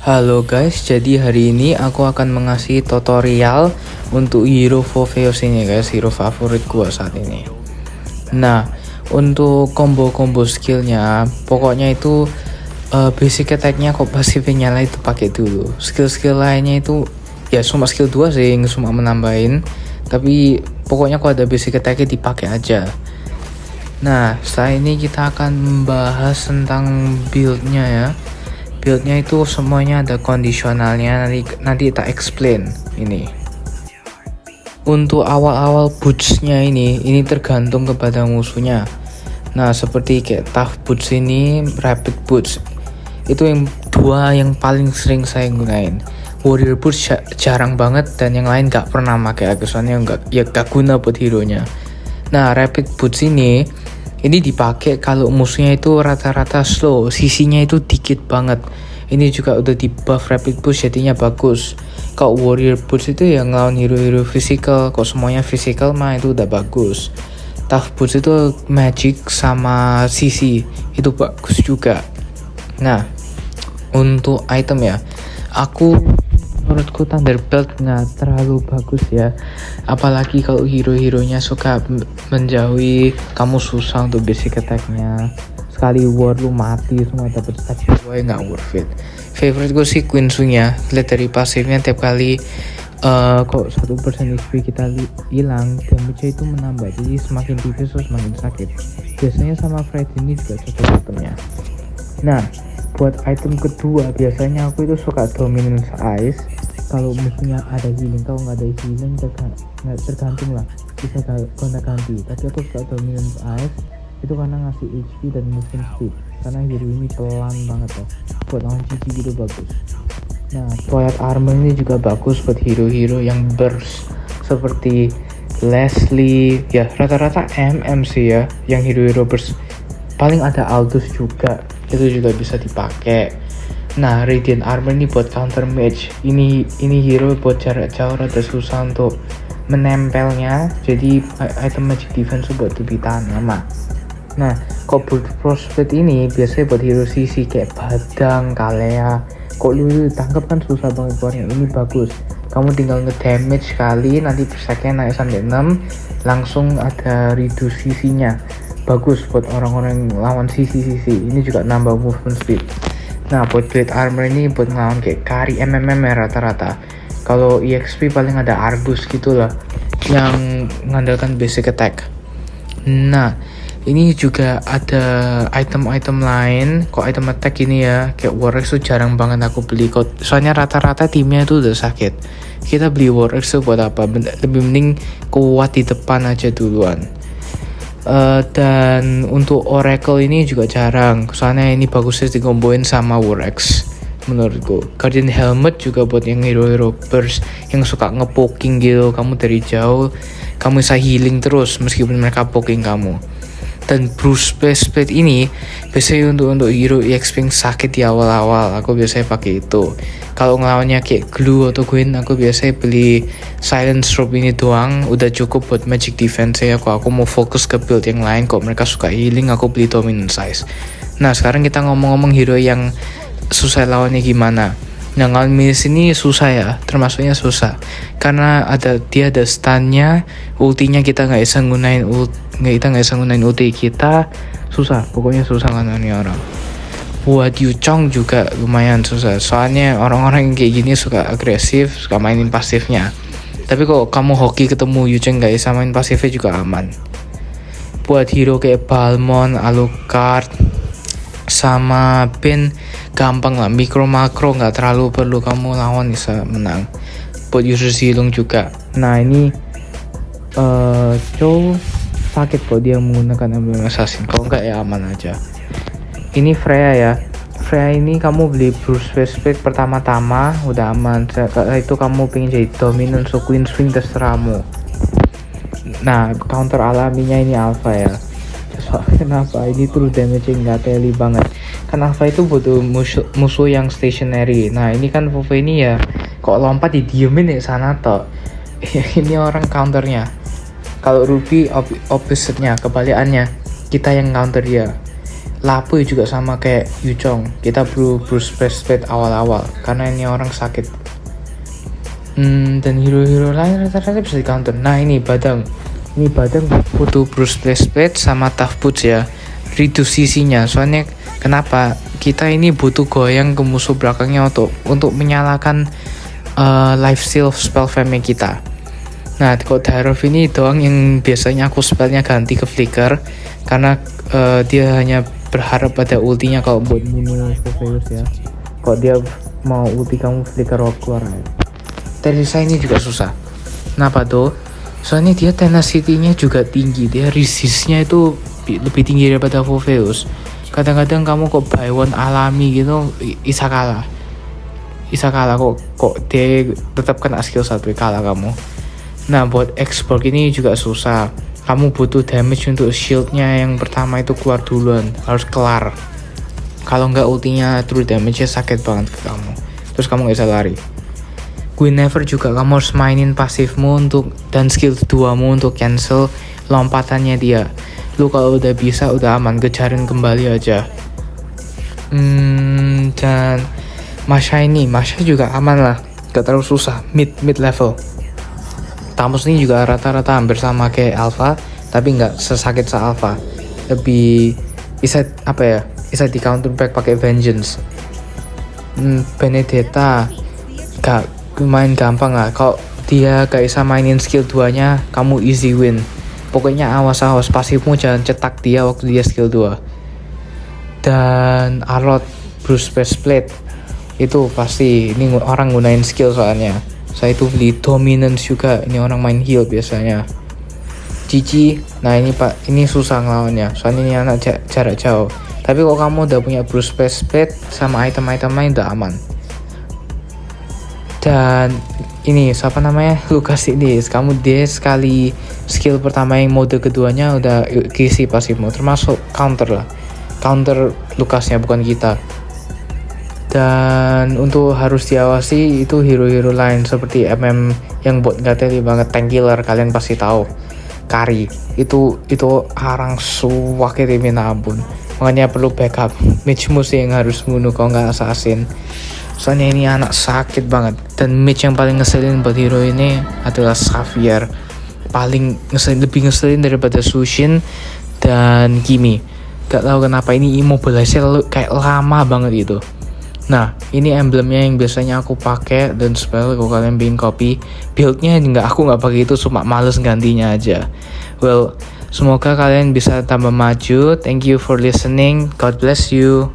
Halo guys, jadi hari ini aku akan mengasih tutorial untuk hero Foveos ini guys, hero favorit gua saat ini. Nah, untuk combo-combo skillnya, pokoknya itu basic attack-nya kok pasifnya nyala itu pakai dulu. Skill-skill lainnya itu ya cuma skill 2 sih, cuma menambahin. Tapi pokoknya kalau ada basic attack-nya dipakai aja. Nah, setelah ini kita akan membahas tentang build-nya ya. Build-nya itu semuanya ada kondisionalnya, nanti tak explain ini. Untuk awal-awal boots-nya ini tergantung kepada musuhnya. Nah, seperti kayak tough boots ini, rapid boots. Itu yang dua yang paling sering saya gunain. Warrior boots jarang banget dan yang lain gak pernah pakai soalnya gak guna buat hero-nya. Nah, rapid boots ini dipakai kalau musuhnya itu rata-rata slow, CC-nya itu dikit banget. Ini juga udah di buff rapid boost jadinya bagus. Kalau warrior boots itu yang ngelawan hero-hero physical, kok semuanya physical mah itu udah bagus. Tough boots itu magic sama CC itu bagus juga. Nah, untuk item ya, menurutku Thunderbelt nggak terlalu bagus ya, apalagi kalau hero-heronya suka menjauhi kamu, susah untuk basic attack-nya. Sekali ward lu mati semua dapat stat gue nggak worth it. Favorite gue sih Queen Swing ya, lihat dari pasifnya tiap kali kok 1% HP kita hilang, damage itu menambah, jadi semakin tipis so semakin sakit. Biasanya sama Fred ini juga cocok itemnya. Nah, buat item kedua biasanya aku itu suka Dominance Ice. Kalau musuhnya ada healing, kalau nggak ada healing tergantung lah, bisa gonta ganti. Tapi aku suka Dominance Ice itu karena ngasih HP dan movement speed, karena hero ini pelan banget ya, buat lawan GG gitu bagus. Nah, Twilight Armor ini juga bagus buat hero-hero yang burst seperti Leslie ya, rata-rata MM sih ya yang hero-hero burst. Paling ada Aldous juga, itu juga bisa dipakai. Nah, Radiant Armor ini buat counter mage. Ini hero buat jarak jauh rada susah untuk menempelnya, jadi item magic defense buat lebih tahan lama. Nah, kok Frostbite ini biasanya buat hero CC kayak Badang, Kalea. Kok lu tangkap kan susah banget keluarnya. Ini bagus, kamu tinggal nge-damage sekali, nanti perseknya naik sampai 6, langsung ada reduce CC-nya. Bagus buat orang-orang yang lawan CC. Ini juga nambah movement speed. Nah, buat Blade Armor ini buat ngelawan kayak Kari MMM ya rata-rata. Kalau EXP paling ada Argus gitulah yang mengandalkan basic attack. Nah, ini juga ada item-item lain. Kok item attack ini ya, kayak Warx tuh jarang banget aku beli kok. Soalnya rata-rata timnya tuh udah sakit. Kita beli Warx tuh buat apa? Lebih mending kuat di depan aja duluan. Dan untuk Oracle ini juga jarang. Soalnya ini bagusnya dikomboin sama Warx menurutku. Guardian Helmet juga buat yang hero-hero burst yang suka ngepoking gitu. Kamu dari jauh, kamu bisa healing terus meskipun mereka poking kamu. Dan Bruce Spade ini biasanya untuk hero EXP yang sakit di awal-awal, aku biasanya pakai itu. Kalau ngelawannya kayak Glue atau Gwen, aku biasanya beli Silence Robe ini doang, udah cukup buat magic defense ya. Kalau aku mau fokus ke build yang lain, kok mereka suka healing, aku beli Dominance Size. Nah, sekarang kita ngomong-ngomong hero yang susah lawannya gimana. Nah, ngelawan Minis ini susah ya, termasuknya susah karena dia ada stunnya, ultinya kita nggak bisa gunain ulti kita, susah, pokoknya susah ngelawannya orang. Buat Yuchong juga lumayan susah, soalnya orang-orang yang kayak gini suka agresif, suka mainin pasifnya. Tapi kalau kamu hoki ketemu Yuchong nggak bisa main pasifnya juga aman. Buat hero kayak Balmond, Alucard, sama Ben gampang lah, mikro makro nggak terlalu perlu kamu lawan, bisa menang. Buat user Zilong juga. Nah, ini Chow sakit kok dia menggunakan Emblem Assassin, kalau nggak ya aman aja. Ini Freya ya, Freya ini kamu beli Bruce Spade pertama-tama udah aman. Setelah itu kamu pengen jadi dominant so Queen Swing terserahmu. Nah, counter alaminya ini Alpha ya. Kenapa ini tuh damage nggak teli banget, kan Alpha itu butuh musuh yang stationary. Nah, ini kan Vove ini ya kok lompat didiemin ya sana toh. Ini orang counternya. Kalau Ruby opposite-nya, kebalikannya, kita yang counter dia. Lapu juga sama kayak Yuchong, kita perlu Bruce Split awal-awal karena ini orang sakit. Dan hero-hero lain rata-rata bisa di counter. Nah ini Badang butuh Bruce Split sama Tough Boots ya, reduce CC-nya. Soalnya kenapa? Kita ini butuh goyang ke musuh belakangnya untuk menyalakan life steal spell fame kita. Nah kok Dairov ini doang yang biasanya aku spellnya ganti ke Flicker karena dia hanya berharap pada ultinya kalau buat bunuh Sopheus ya. Kok dia mau ulti kamu Flicker keluar ya. Teresa ini juga susah. Kenapa tuh? Soalnya dia tenacity-nya juga tinggi, dia resist-nya itu lebih tinggi daripada Sopheus. Kadang-kadang kamu kok buy one alami gitu bisa kalah kok dia tetap kena skill 1 kalah kamu. Nah buat export ini juga susah, kamu butuh damage untuk shieldnya yang pertama itu keluar duluan, harus kelar. Kalau nggak ultinya true damage-nya sakit banget ke kamu, terus kamu nggak bisa lari. Guinevere juga kamu harus mainin pasifmu dan skill 2mu untuk cancel lompatannya dia. Lu kalau udah bisa udah aman, kejarin kembali aja. Dan Masha juga aman lah, gak terlalu susah, mid level. Tamus ini juga rata-rata hampir sama kayak Alpha, tapi nggak sesakit se-Alpha. Lebih bisa di counter back pakai Vengeance. Benedetta gak main gampang lah. Kalau dia gak bisa mainin skill 2-nya, kamu easy win. Pokoknya awas pasifmu jangan cetak dia waktu dia skill 2. Dan Arlott Bruce Split itu pasti ini orang gunain skill soalnya. Saya itu beli dominance juga, ini orang main heal biasanya. Cici, nah ini susah ngelawannya, soalnya ini anak jarak jauh. Tapi kalau kamu udah punya Bruce Split sama item-item lain udah aman. Dan ini siapa namanya, Lucas ini, kamu dia sekali skill pertama yang mode keduanya udah kisi pasifmu, termasuk counter Lucasnya bukan kita. Dan untuk harus diawasi itu hero-hero lain seperti MM yang buat gateli banget, tank killer kalian pasti tahu. Kari itu arang suwake minta ampun, makanya perlu backup mage sih yang harus bunuh kalau nggak assassin. Soalnya ini anak sakit banget. Dan mage yang paling ngeselin buat hero ini adalah Xavier, lebih ngeselin daripada Sushin dan Kimi. Gak tahu kenapa ini immobilize kayak lama banget itu. Nah ini emblemnya yang biasanya aku pakai dan spell kalau kalian bikin copy. Buildnya aku nggak pakai itu, cuma males gantinya aja. Well, semoga kalian bisa tambah maju. Thank you for listening. God bless you.